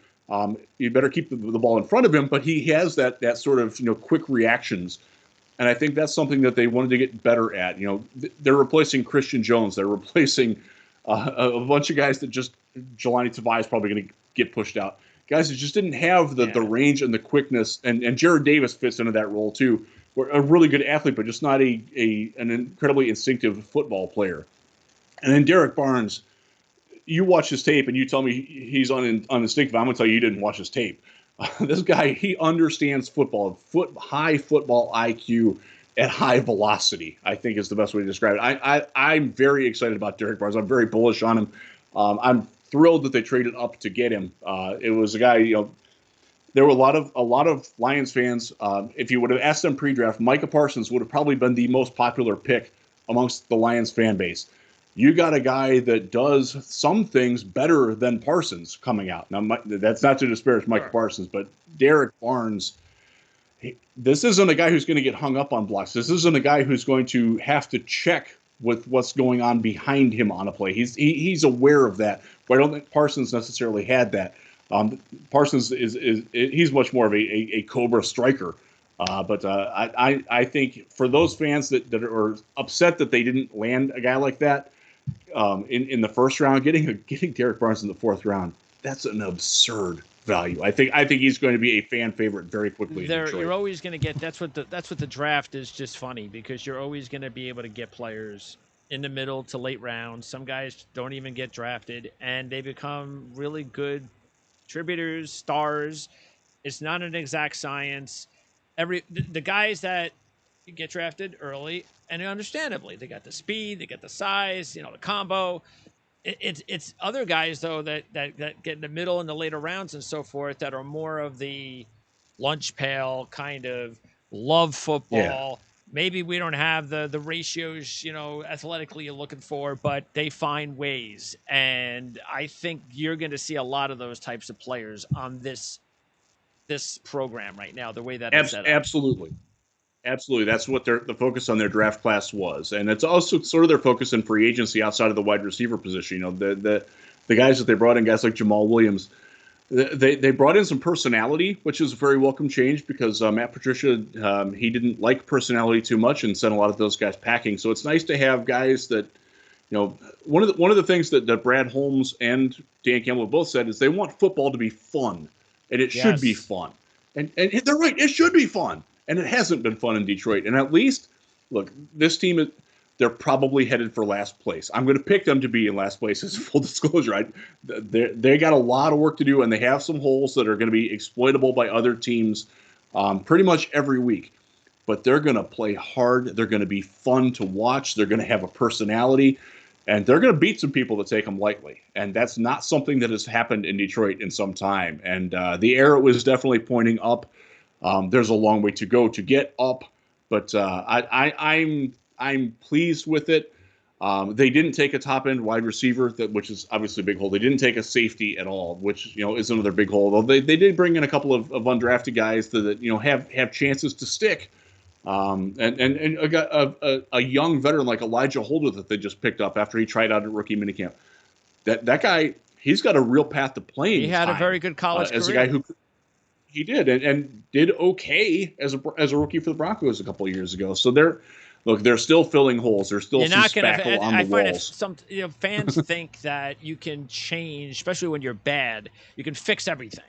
You better keep the ball in front of him, but he has that sort of quick reactions, and I think that's something that they wanted to get better at. They're replacing Christian Jones, they're replacing a bunch of guys that just Jelani Tavai is probably going to get pushed out. Guys that just didn't have the range and the quickness, and Jared Davis fits into that role too. We're a really good athlete, but just not an incredibly instinctive football player. And then Derrick Barnes. You watch his tape and you tell me he's uninstinctive. I'm going to tell you didn't watch his tape. This guy, he understands football, high football IQ at high velocity, I think is the best way to describe it. I'm very excited about Derrick Barnes. I'm very bullish on him. I'm thrilled that they traded up to get him. It was a guy, there were a lot of Lions fans. If you would have asked them pre-draft, Micah Parsons would have probably been the most popular pick amongst the Lions fan base. You got a guy that does some things better than Parsons coming out. Now, that's not to disparage Micah Parsons, but Derrick Barnes, this isn't a guy who's going to get hung up on blocks. This isn't a guy who's going to have to check with what's going on behind him on a play. He's aware of that, but I don't think Parsons necessarily had that. Parsons he's much more of a Cobra striker. But I think for those fans that are upset that they didn't land a guy like that, in the first round, getting Derrick Barnes in the fourth round, that's an absurd value. I think he's going to be a fan favorite very quickly. You're always going to get that's what the draft is, just funny, because you're always going to be able to get players in the middle to late rounds. Some guys don't even get drafted and they become really good contributors, stars. It's not an exact science. The guys that get drafted early, and understandably, they got the speed, they got the size, the combo. It's other guys though that get in the middle and the later rounds and so forth that are more of the lunch pail kind of love Yeah. football. Maybe we don't have the ratios athletically you're looking for, but they find ways, and I think you're going to see a lot of those types of players on this program right now, the way that it's set up. Absolutely. Absolutely. That's what the focus on their draft class was. And it's also sort of their focus in free agency outside of the wide receiver position. The guys that they brought in, guys like Jamal Williams, they brought in some personality, which is a very welcome change because Matt Patricia, he didn't like personality too much and sent a lot of those guys packing. So it's nice to have guys that, one of the things that Brad Holmes and Dan Campbell both said is they want football to be fun, and it should be fun. And they're right, it should be fun. And it hasn't been fun in Detroit. And at least, look, this team, they're probably headed for last place. I'm going to pick them to be in last place as full disclosure. They got a lot of work to do, and they have some holes that are going to be exploitable by other teams pretty much every week. But they're going to play hard. They're going to be fun to watch. They're going to have a personality. And they're going to beat some people that take them lightly. And that's not something that has happened in Detroit in some time. And the arrow was definitely pointing up. There's a long way to go to get up, but I'm pleased with it. They didn't take a top end wide receiver, which is obviously a big hole. They didn't take a safety at all, which is another big hole. Though they did bring in a couple of undrafted guys that have chances to stick. And a young veteran like Elijah Holder that they just picked up after he tried out at rookie minicamp. That guy, he's got a real path to playing. He had a very good college as career. a guy who. He did, and did okay as a rookie for the Broncos a couple of years ago. So they're still filling holes. There's still some spackle on the walls. Some fans think that you can change, especially when you're bad. You can fix everything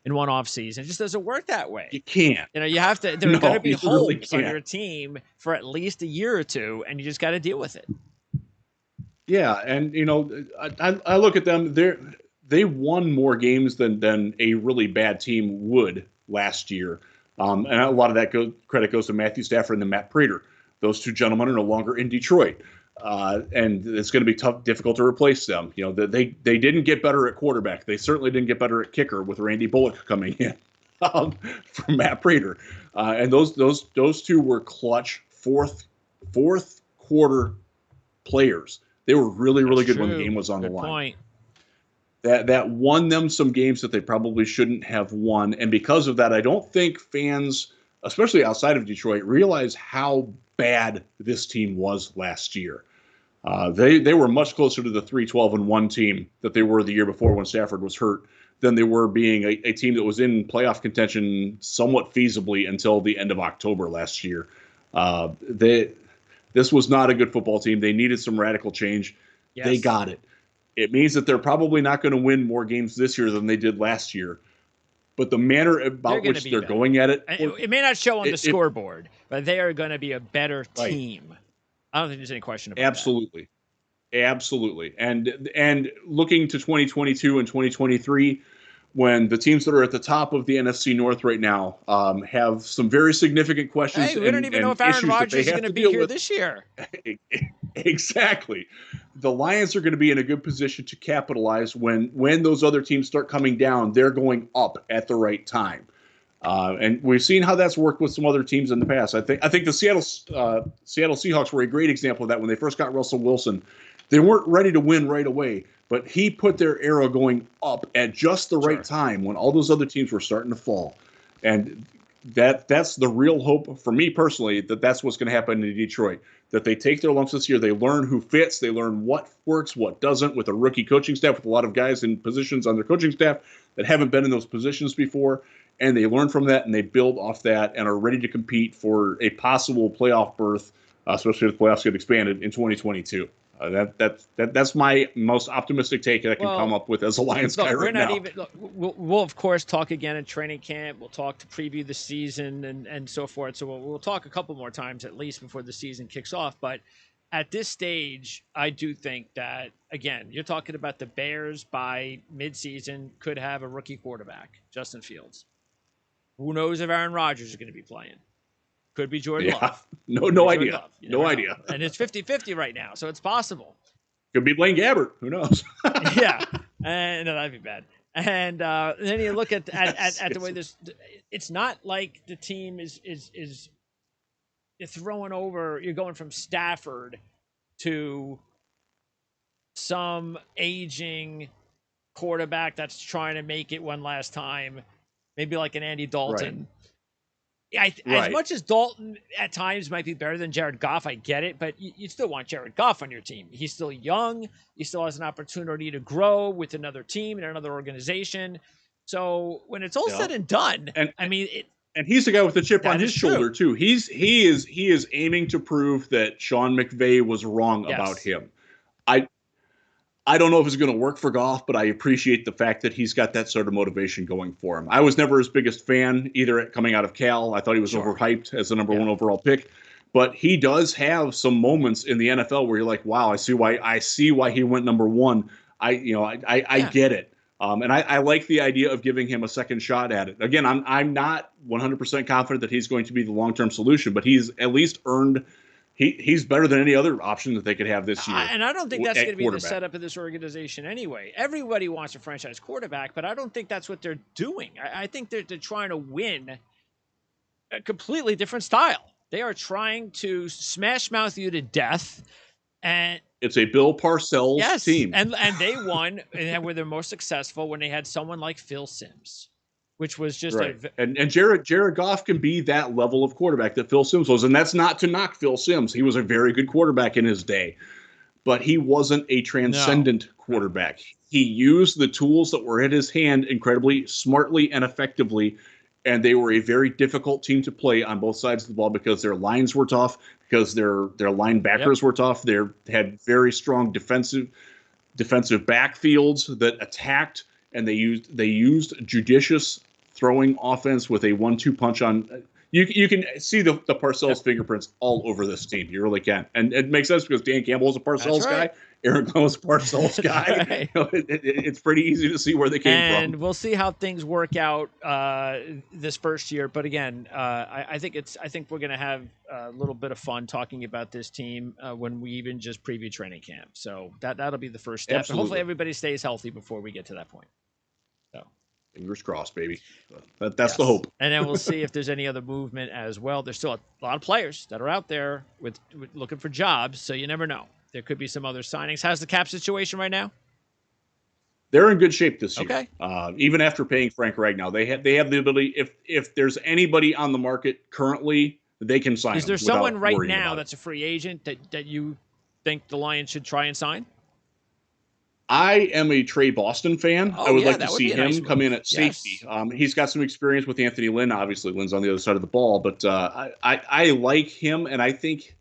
in one off season. It just doesn't work that way. You can't. You have to. There are going to be holes really on your team for at least a year or two, and you just got to deal with it. Yeah, and I look at them. They won more games than a really bad team would last year. And a lot of that credit goes to Matthew Stafford and Matt Prater. Those two gentlemen are no longer in Detroit. And it's going to be difficult to replace them. They didn't get better at quarterback. They certainly didn't get better at kicker with Randy Bullock coming in from Matt Prater. And those two were clutch fourth quarter players. They were really, really good when the game was on the line. Point. That won them some games that they probably shouldn't have won. And because of that, I don't think fans, especially outside of Detroit, realize how bad this team was last year. They were much closer to the 3-12-1 team that they were the year before when Stafford was hurt than they were being a team that was in playoff contention somewhat feasibly until the end of October last year. This was not a good football team. They needed some radical change. Yes. They got it. It means that they're probably not going to win more games this year than they did last year. But the manner about which they're going at it. It may not show on the scoreboard, but they are going to be a better team. Right. I don't think there's any question about that. Absolutely. And looking to 2022 and 2023, when the teams that are at the top of the NFC North right now have some very significant questions. Hey, we don't even know if Aaron Rodgers is going to be here this year. Exactly. The Lions are going to be in a good position to capitalize when those other teams start coming down. They're going up at the right time. And we've seen how that's worked with some other teams in the past. I think the Seattle Seahawks were a great example of that when they first got Russell Wilson. They weren't ready to win right away, but he put their arrow going up at just the right time when all those other teams were starting to fall. And that's the real hope for me personally, that's what's going to happen in Detroit, that they take their lumps this year. They learn who fits. They learn what works, what doesn't with a rookie coaching staff, with a lot of guys in positions on their coaching staff that haven't been in those positions before. And they learn from that and they build off that and are ready to compete for a possible playoff berth, especially if the playoffs get expanded in 2022. That's my most optimistic take that I can come up with as a Lions guy right now. We'll of course talk again in training camp. We'll talk to preview the season and so forth. So we'll talk a couple more times at least before the season kicks off. But at this stage, I do think that, again, you're talking about the Bears by midseason could have a rookie quarterback, Justin Fields. Who knows if Aaron Rodgers is going to be playing? Could be Jordan Love. No idea. No idea. And it's 50-50 right now, so it's possible. Could be Blaine Gabbert. Who knows? Yeah. And no, that'd be bad. And then you look at the way this, it's not like the team is you're throwing over, you're going from Stafford to some aging quarterback that's trying to make it one last time, maybe like an Andy Dalton. Right. As much as Dalton at times might be better than Jared Goff, I get it, but you still want Jared Goff on your team. He's still young. He still has an opportunity to grow with another team and another organization. So when it's all said and done, and he's the guy with the chip on his shoulder too. He is aiming to prove that Sean McVay was wrong about him. I don't know if it's going to work for Goff, but I appreciate the fact that he's got that sort of motivation going for him. I was never his biggest fan either coming out of Cal. I thought he was overhyped as the number one overall pick, but he does have some moments in the NFL where you're like, wow, I see why he went number one. I get it. And I like the idea of giving him a second shot at it. Again, I'm not 100% confident that he's going to be the long-term solution, but he's at least earned. He's better than any other option that they could have this year. And I don't think that's going to be the setup of this organization anyway. Everybody wants a franchise quarterback, but I don't think that's what they're doing. I think they're trying to win a completely different style. They are trying to smash mouth you to death. And it's a Bill Parcells team. And they won and were the most successful when they had someone like Phil Simms, which was just and Jared Goff can be that level of quarterback that Phil Simms was, and that's not to knock Phil Simms. He was a very good quarterback in his day, but he wasn't a transcendent quarterback. He used the tools that were at his hand incredibly smartly and effectively, and they were a very difficult team to play on both sides of the ball because their lines were tough, because their linebackers were tough. They had very strong defensive backfields that attacked. And they used judicious throwing offense with a 1-2 punch on. You can see the Parcells fingerprints all over this team. You really can, and it makes sense because Dan Campbell was a Parcells guy. Aaron Glenn was a Parcells guy. It's pretty easy to see where they came from. And we'll see how things work out this first year. But again, I think we're going to have a little bit of fun talking about this team when we even just preview training camp. So that'll be the first step. Absolutely. And hopefully everybody stays healthy before we get to that point. So fingers crossed, baby. That's the hope. And then we'll see if there's any other movement as well. There's still a lot of players that are out there with looking for jobs, so you never know. There could be some other signings. How's the cap situation right now? They're in good shape this year. Okay. Even after paying Frank Ragnow, they have the ability. If there's anybody on the market currently, they can sign. Is there someone right now that's a free agent that you think the Lions should try and sign? I am a Trey Boston fan. I would like to see him come in at safety. Yes. He's got some experience with Anthony Lynn. Obviously, Lynn's on the other side of the ball, but I like him, and I think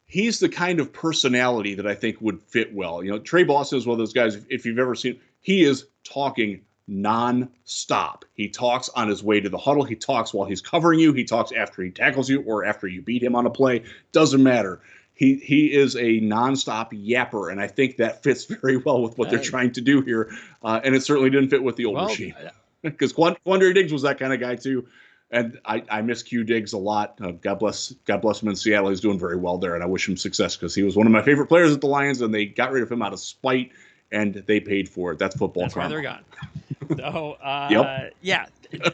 he's the kind of personality that I think would fit well. You know, Trey Boston is one of those guys, if you've ever seen, he is talking nonstop. He talks on his way to the huddle. He talks while he's covering you. He talks after he tackles you or after you beat him on a play. Doesn't matter. He is a nonstop yapper, and I think that fits very well with what they're trying to do here. And it certainly didn't fit with the old machine, because Quandre Diggs was that kind of guy too. And I miss Q Diggs a lot. God bless him in Seattle. He's doing very well there, and I wish him success because he was one of my favorite players at the Lions, and they got rid of him out of spite, and they paid for it. That's football. That's why they're gone. So, yeah,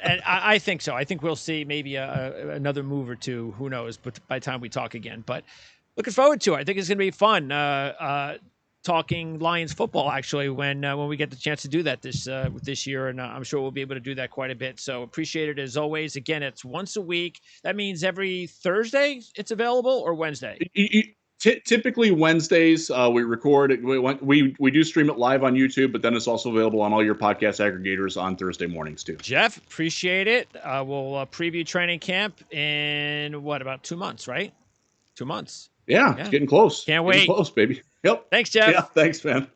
and I think so. I think we'll see maybe another move or two. Who knows? But by the time we talk again, but looking forward to it. I think it's going to be fun talking Lions football, actually, when we get the chance to do that this year, and I'm sure we'll be able to do that quite a bit. So appreciate it as always. Again, it's once a week. That means every Thursday it's available, or Wednesday? Typically Wednesdays. We record it. We do stream it live on YouTube, but then it's also available on all your podcast aggregators on Thursday mornings too. Jeff, appreciate it. We'll preview training camp in about 2 months, right? 2 months. Yeah, it's getting close. Can't wait. Getting close, baby. Yep. Thanks, Jeff. Yeah, thanks, man.